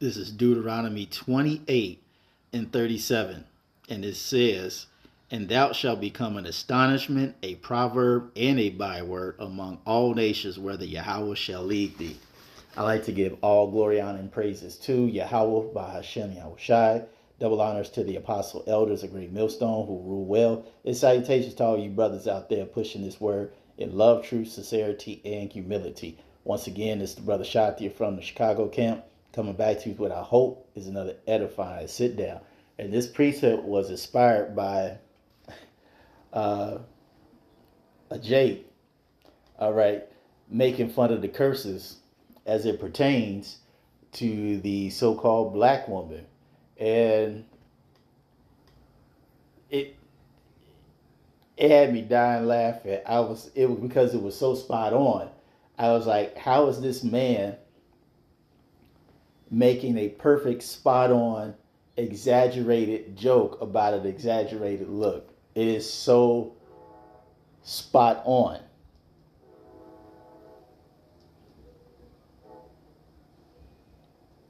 This is Deuteronomy 28:37. And it says, "And thou shalt become an astonishment, a proverb, and a byword among all nations, whether Yahweh shall lead thee." I like to give all glory, honor, and praises to Yahweh by Hashem Yahushai. Double honors to the apostle elders, a great millstone who rule well. And salutations to all you brothers out there pushing this word in love, truth, sincerity, and humility. Once again, it's the brother Shatia from the Chicago camp, coming back to you with what I hope is another edifying sit down. And this precept was inspired by a Jake, all right, making fun of the curses as it pertains to the so-called black woman. And it had me dying laughing. It was because it was so spot on. I was like, how is this man making a perfect spot on exaggerated joke about an exaggerated look? It is so spot on.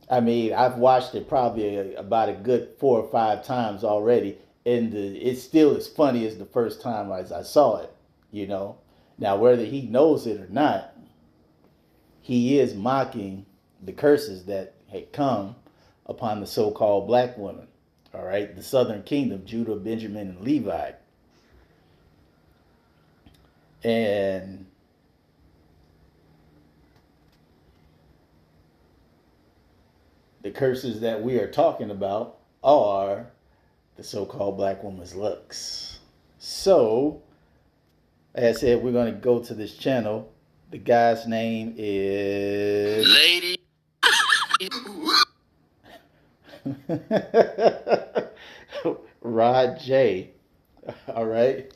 I mean, I've watched it probably about a good 4 or 5 times already, and it still as funny as the first time as I saw it, you know. Now, whether he knows it or not, he is mocking the curses that had come upon the so-called black women, all right, the southern kingdom, Judah, Benjamin, and Levi. And the curses that we are talking about are the so-called black woman's looks. So, as I said, we're going to go to this channel. The guy's name is... Lady. Rod J. All right.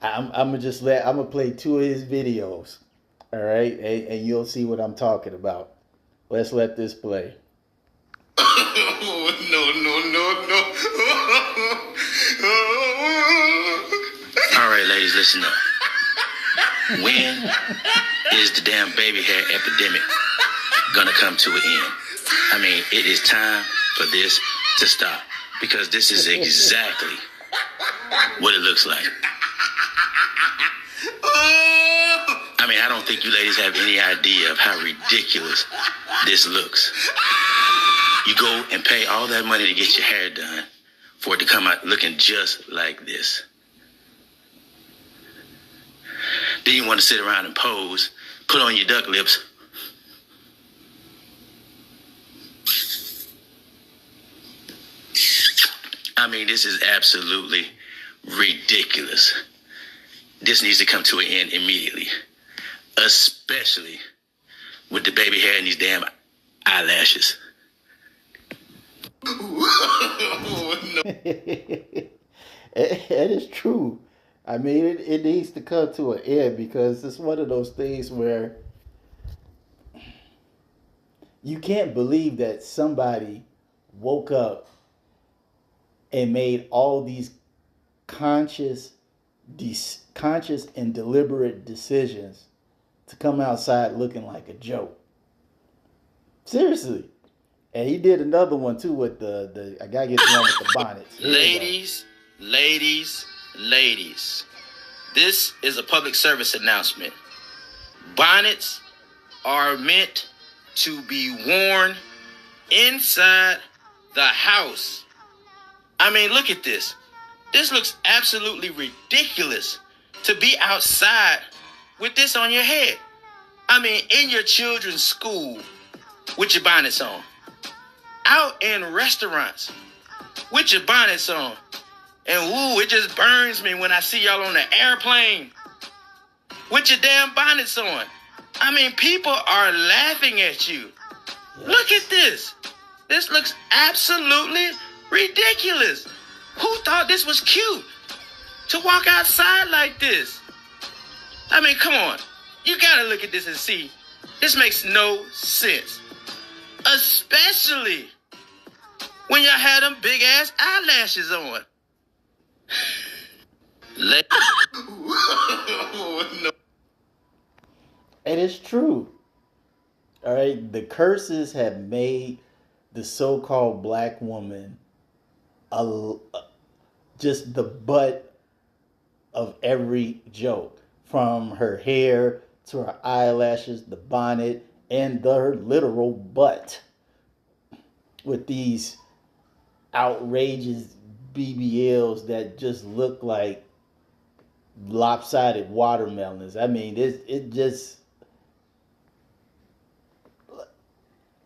I'm gonna play 2 of his videos. All right, and you'll see what I'm talking about. Let's let this play. Oh, no. All right, ladies, listen up. When is the damn baby hair epidemic gonna come to an end? I mean, it is time for this to stop, because this is exactly what it looks like. I mean, I don't think you ladies have any idea of how ridiculous this looks. You go and pay all that money to get your hair done for it to come out looking just like this. Then you want to sit around and pose, put on your duck lips. I mean, this is absolutely ridiculous. This needs to come to an end immediately, especially with the baby hair and these damn eyelashes. It is true. I mean, it needs to come to an end, because it's one of those things where you can't believe that somebody woke up and made all these conscious and deliberate decisions to come outside looking like a joke. Seriously. And he did another one too with the I gotta get the one with the bonnets. Ladies. This is a public service announcement. Bonnets are meant to be worn inside the house. I mean, look at this. This looks absolutely ridiculous to be outside with this on your head. I mean, in your children's school with your bonnets on. Out in restaurants with your bonnets on. And woo, it just burns me when I see y'all on the airplane with your damn bonnets on. I mean, people are laughing at you. Yes. Look at this. This looks absolutely ridiculous. Who thought this was cute to walk outside like this? I mean, come on. You gotta look at this and see. This makes no sense. Especially when y'all had them big ass eyelashes on. And And it's true. All right. The curses have made the so-called black woman a, just the butt of every joke, from her hair to her eyelashes, the bonnet, and her literal butt, with these outrageous BBLs that just look like lopsided watermelons. I mean, it just,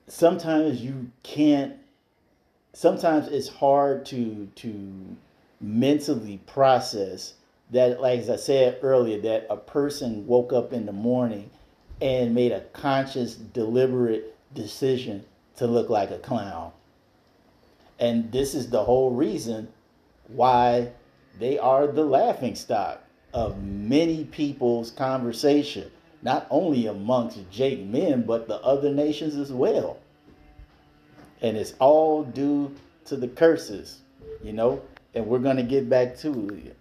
sometimes you can't, sometimes it's hard to mentally process that, like as I said earlier, that a person woke up in the morning and made a conscious deliberate decision to look like a clown. And this is the whole reason why they are the laughing stock of many people's conversation, not only amongst Jake men, but the other nations as well. And it's all due to the curses, you know. And we're going to get back to it.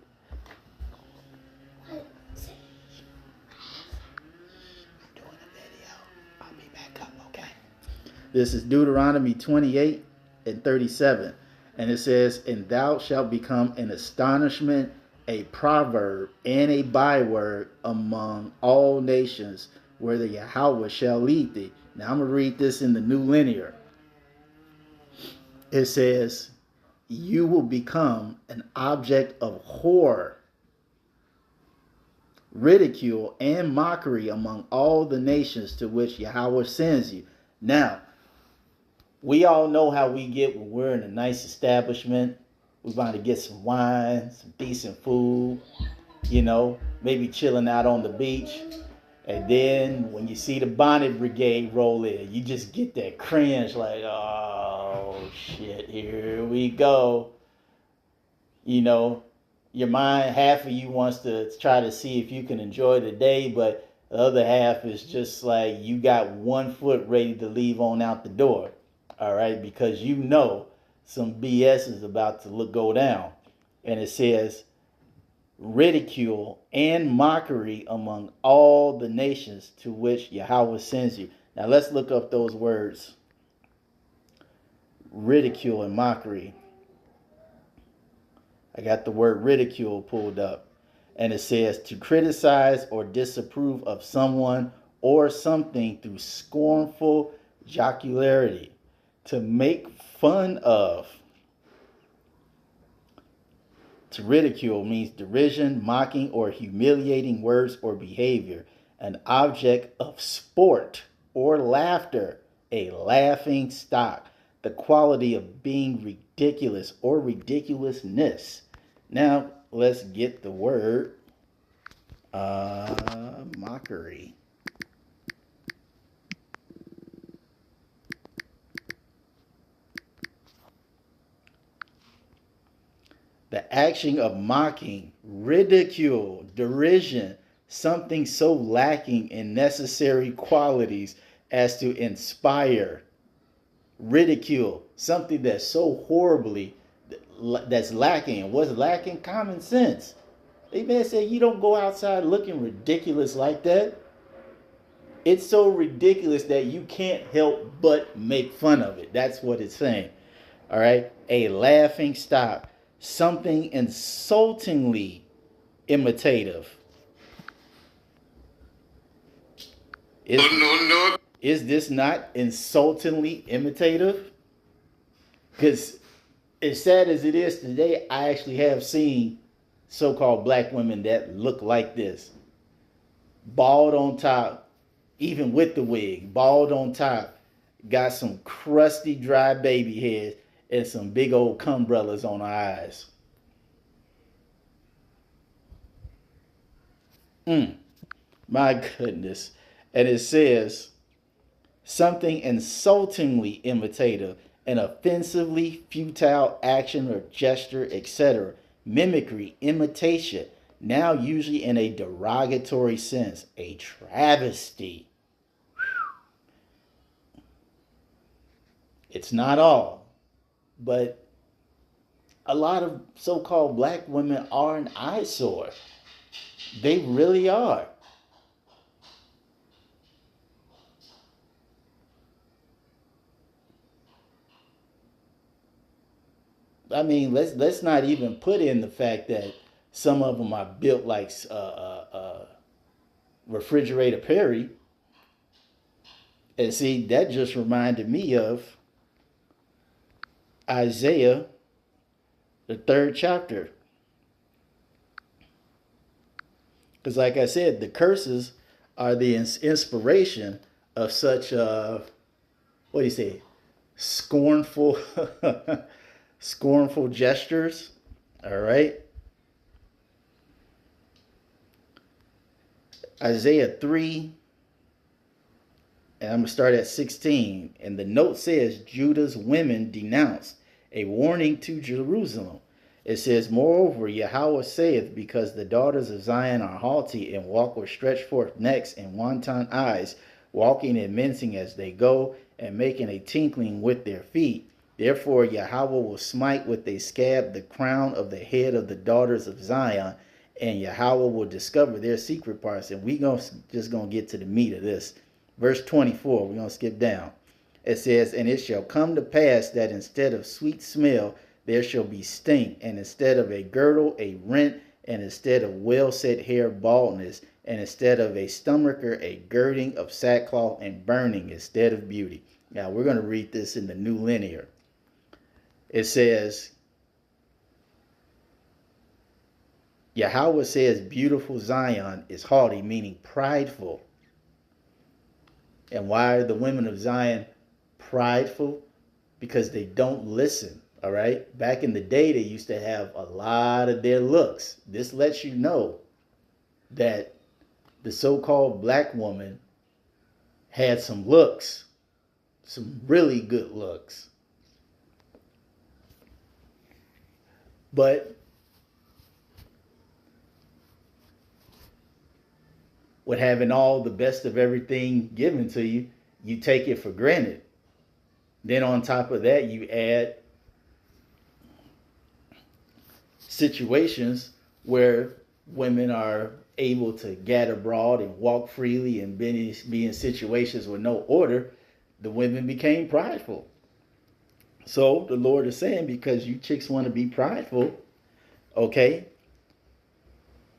This is Deuteronomy 28 and 37. And it says, "And thou shalt become an astonishment, a proverb, and a byword among all nations, where the Yahweh shall lead thee." Now I'm going to read this in the New Linear. It says, "You will become an object of horror, ridicule, and mockery among all the nations to which Yahweh sends you." Now, we all know how we get when we're in a nice establishment. We're about to get some wine, some decent food, you know, maybe chilling out on the beach. And then when you see the bonnet brigade roll in, you just get that cringe like, oh shit, here we go. You know, your mind, half of you wants to try to see if you can enjoy the day, but the other half is just like you got 1 foot ready to leave on out the door. All right, because you know some BS is about to go down. And it says, ridicule and mockery among all the nations to which Yahweh sends you. Now let's look up those words. Ridicule and mockery. I got the word ridicule pulled up. And it says, to criticize or disapprove of someone or something through scornful jocularity. To make fun of. To ridicule means derision, mocking, or humiliating words or behavior. An object of sport or laughter. A laughing stock. The quality of being ridiculous or ridiculousness. Now, let's get the word mockery. The action of mocking, ridicule, derision, something so lacking in necessary qualities as to inspire. Ridicule, something that's so horribly, that's lacking. What's lacking? Common sense. They may say you don't go outside looking ridiculous like that. It's so ridiculous that you can't help but make fun of it. That's what it's saying. All right? A laughing stock. Something insultingly imitative. Is this not insultingly imitative? Because as sad as it is today, I actually have seen so-called black women that look like this. Bald on top, even with the wig, bald on top, got some crusty, dry baby hairs, and some big old cumbrellas on her eyes. My goodness. And it says, something insultingly imitative, an offensively futile action or gesture, etc. Mimicry, imitation, now usually in a derogatory sense, a travesty. It's not all, but a lot of so-called black women are an eyesore. They really are. I mean, let's not even put in the fact that some of them are built like refrigerator Perry. And see, that just reminded me of Isaiah, the 3rd chapter. Because, like I said, the curses are the inspiration of such, what do you say, scornful, scornful gestures. All right. Isaiah 3, and I'm going to start at 16. And the note says, Judah's women denounce, a warning to Jerusalem. It says, moreover, Yahweh saith, because the daughters of Zion are haughty and walk with stretched forth necks and wanton eyes, walking and mincing as they go, and making a tinkling with their feet. Therefore Yahweh will smite with a scab the crown of the head of the daughters of Zion, and Yahweh will discover their secret parts. And we just gonna get to the meat of this. Verse 24, we're gonna skip down. It says, and it shall come to pass that instead of sweet smell, there shall be stink, and instead of a girdle, a rent, and instead of well set hair, baldness, and instead of a stomacher, a girding of sackcloth and burning instead of beauty. Now we're going to read this in the New Linear. It says, Yahweh says, beautiful Zion is haughty, meaning prideful. And why are the women of Zion prideful? Because they don't listen. All right. Back in the day, they used to have a lot of their looks. This lets you know that the so-called black woman had some looks, some really good looks. But with having all the best of everything given to you, you take it for granted. Then on top of that, you add situations where women are able to gad abroad and walk freely and be in situations with no order. The women became prideful. So the Lord is saying, because you chicks want to be prideful, okay,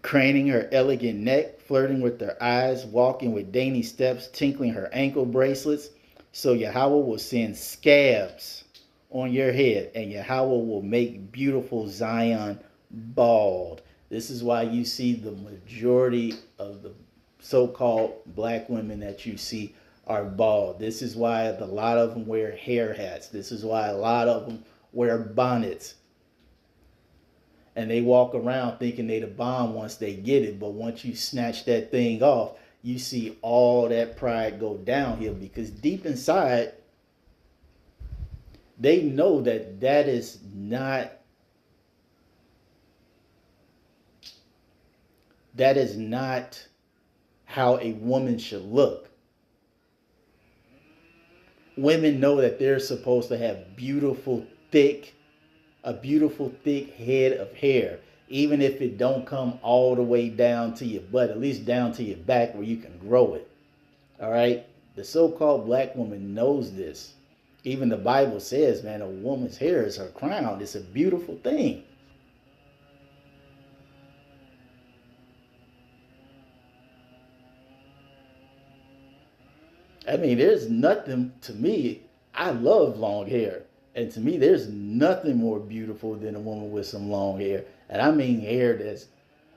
craning her elegant neck, flirting with her eyes, walking with dainty steps, tinkling her ankle bracelets, so Yahweh will send scabs on your head, and Yahweh will make beautiful Zion bald. This is why you see the majority of the so-called black women that you see are bald. This is why a lot of them wear hair hats. This is why a lot of them wear bonnets. And they walk around thinking they the bomb once they get it. But once you snatch that thing off, you see all that pride go downhill, because deep inside, they know that that is not how a woman should look. Women know that they're supposed to have a beautiful thick head of hair, even if it don't come all the way down to your butt, at least down to your back where you can grow it. All right? The so-called black woman knows this. Even the Bible says, man, a woman's hair is her crown. It's a beautiful thing. I mean, there's nothing, to me, I love long hair. And to me, there's nothing more beautiful than a woman with some long hair. And I mean hair that's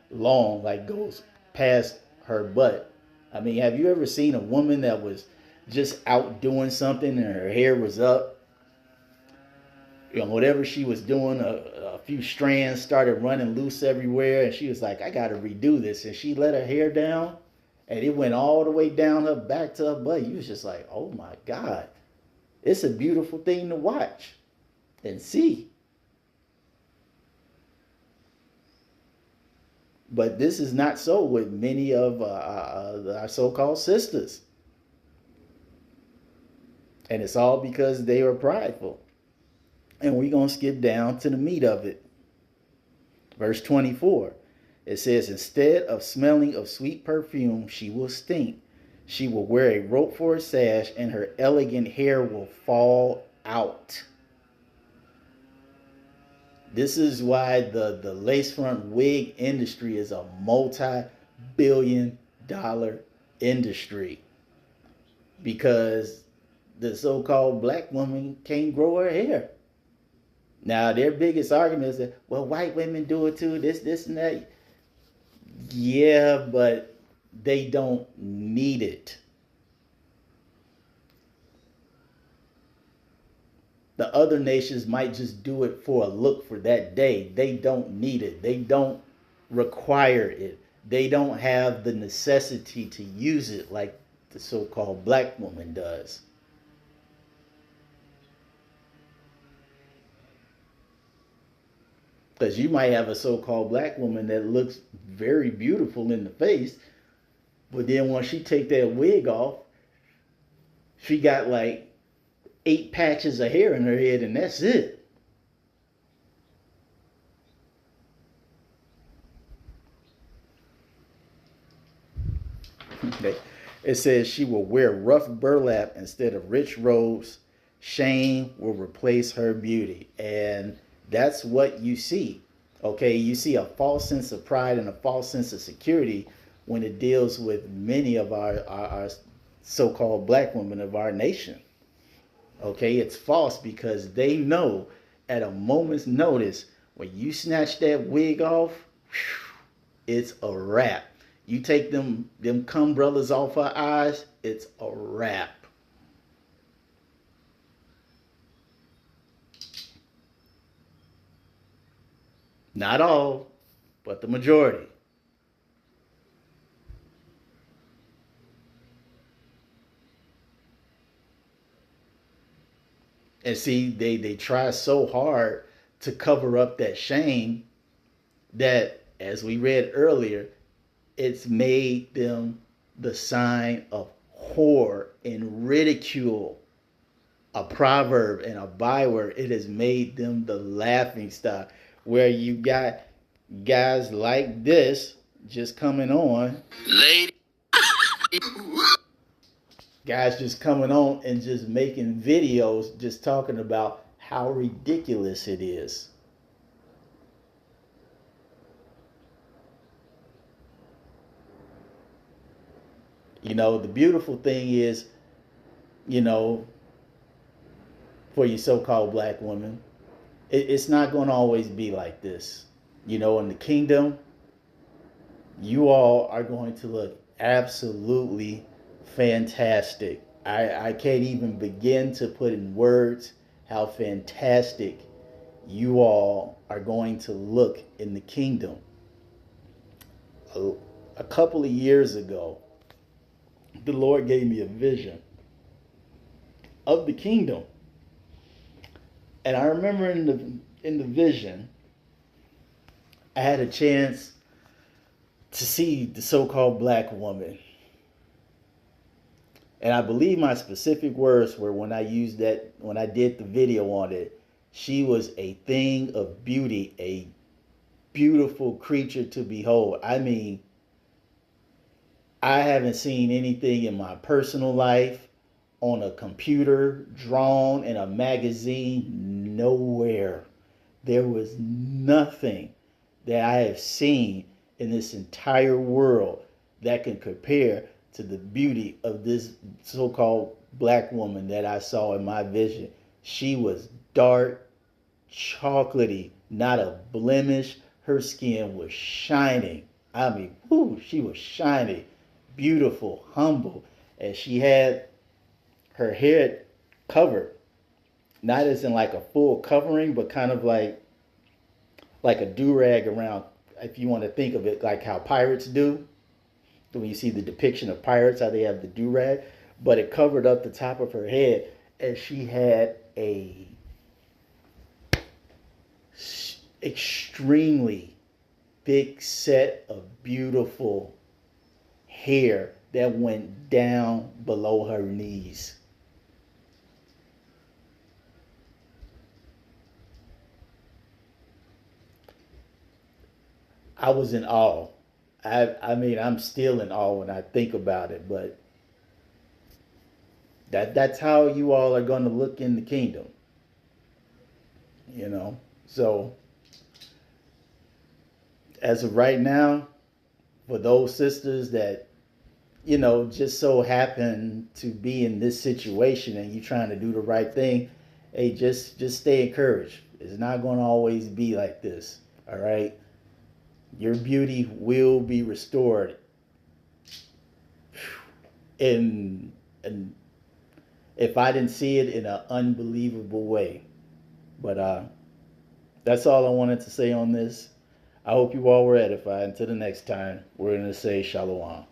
long, like goes past her butt. I mean, have you ever seen a woman that was just out doing something and her hair was up? You know, whatever she was doing, a few strands started running loose everywhere. And she was like, I got to redo this. And she let her hair down. And it went all the way down her back to her butt. You was just like, oh my God. It's a beautiful thing to watch and see. But this is not so with many of our so-called sisters. And it's all because they are prideful. And we're going to skip down to the meat of it. Verse 24. It says, instead of smelling of sweet perfume, she will stink. She will wear a rope for a sash, and her elegant hair will fall out. This is why the lace front wig industry is a multi-billion-dollar industry, because the so-called black woman can't grow her hair. Now their biggest argument is that, well, white women do it too, this and that. Yeah, but they don't need it. The other nations might just do it for a look for that day. They don't need it. They don't require it. They don't have the necessity to use it like the so-called black woman does. Because you might have a so-called black woman that looks very beautiful in the face, but then once she take that wig off, she got like 8 patches of hair in her head, and that's it. It says she will wear rough burlap instead of rich robes. Shame will replace her beauty. And that's what you see. Okay, you see a false sense of pride and a false sense of security when it deals with many of our so-called black women of our nation. Okay, it's false because they know at a moment's notice, when you snatch that wig off, it's a wrap. You take them umbrellas off her eyes, it's a wrap. Not all, but the majority. And see, they try so hard to cover up that shame that, as we read earlier, it's made them the sign of horror and ridicule. A proverb and a byword. It has made them the laughing stock. Where you got guys like this just coming on. Lady. Guys just coming on and just making videos just talking about how ridiculous it is. You know, the beautiful thing is, you know, for you so-called black women, it's not going to always be like this. You know, in the kingdom, you all are going to look absolutely fantastic. I can't even begin to put in words how fantastic you all are going to look in the kingdom. A couple of years ago, the Lord gave me a vision of the kingdom. And I remember in the vision, I had a chance to see the so-called black woman. And I believe my specific words were, when I did the video on it, she was a thing of beauty, a beautiful creature to behold. I mean, I haven't seen anything in my personal life, on a computer, drawn in a magazine, nowhere. There was nothing that I have seen in this entire world that can compare to the beauty of this so-called black woman that I saw in my vision. She was dark, chocolatey, not a blemish. Her skin was shining. I mean, whoo, she was shiny, beautiful, humble, and she had her head covered, not as in like a full covering, but kind of like a do-rag around, if you want to think of it like how pirates do. When you see the depiction of pirates, how they have the do-rag, but it covered up the top of her head, and she had a extremely thick set of beautiful hair that went down below her knees. I was in awe. I mean, I'm still in awe when I think about it, but that's how you all are going to look in the kingdom. You know? So as of right now, for those sisters that, just so happen to be in this situation and you trying to do the right thing, hey, just stay encouraged. It's not going to always be like this. All right. Your beauty will be restored. And if I didn't see it in an unbelievable way. But that's all I wanted to say on this. I hope you all were edified. Until the next time, we're going to say shalom.